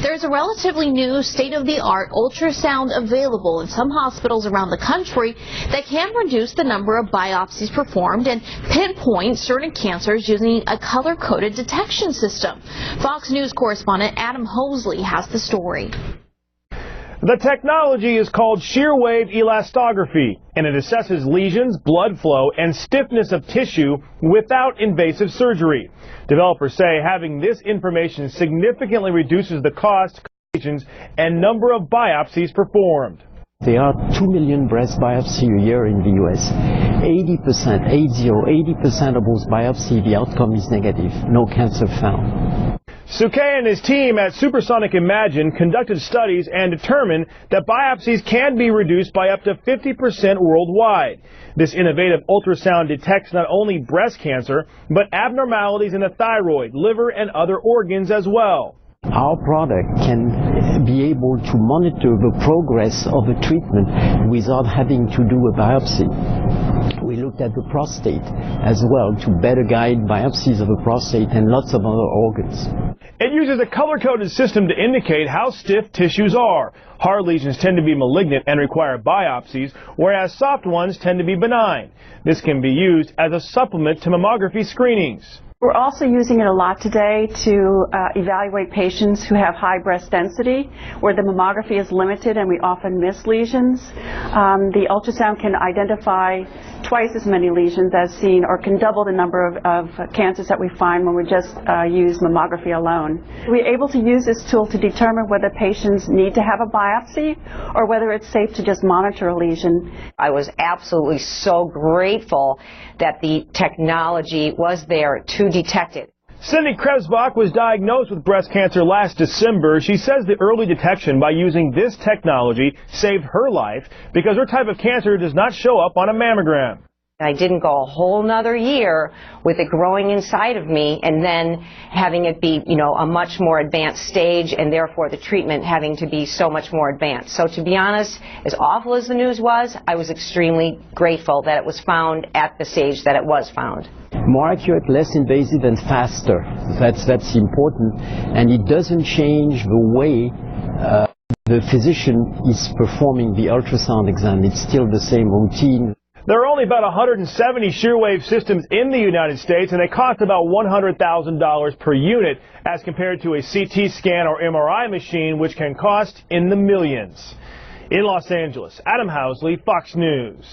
There's a relatively new state-of-the-art ultrasound available in some hospitals around the country that can reduce the number of biopsies performed and pinpoint certain cancers using a color-coded detection system. Fox News correspondent Adam Hosley has the story. The technology is called ShearWave Elastography, and it assesses lesions, blood flow, and stiffness of tissue without invasive surgery. Developers say having this information significantly reduces the cost, complications, and number of biopsies performed. There are 2 million breast biopsies a year in the U.S. 80% of those biopsies, the outcome is negative, no cancer found. Suke and his team at SuperSonic Imagine conducted studies and determined that biopsies can be reduced by up to 50% worldwide. This innovative ultrasound detects not only breast cancer, but abnormalities in the thyroid, liver, and other organs as well. Our product can be able to monitor the progress of a treatment without having to do a biopsy. We looked at the prostate as well to better guide biopsies of the prostate and lots of other organs. It uses a color-coded system to indicate how stiff tissues are. Hard lesions tend to be malignant and require biopsies, whereas soft ones tend to be benign. This can be used as a supplement to mammography screenings. We're also using it a lot today to evaluate patients who have high breast density, where the mammography is limited and we often miss lesions. The ultrasound can identify twice as many lesions as seen, or can double the number of cancers that we find when we just use mammography alone. We're able to use this tool to determine whether patients need to have a biopsy or whether it's safe to just monitor a lesion. I was absolutely so grateful that the technology was there to detect it. Cindy Krebsbach was diagnosed with breast cancer last December. She says the early detection by using this technology saved her life because her type of cancer does not show up on a mammogram. I didn't go a whole nother year with it growing inside of me and then having it be, a much more advanced stage, and therefore the treatment having to be so much more advanced. So to be honest, as awful as the news was, I was extremely grateful that it was found at the stage that it was found. More accurate, less invasive, and faster. That's important, and it doesn't change the way the physician is performing the ultrasound exam. It's still the same routine. There are only about 170 ShearWave systems in the United States, and they cost about $100,000 per unit as compared to a CT scan or MRI machine, which can cost in the millions. In Los Angeles, Adam Hosley, Fox News.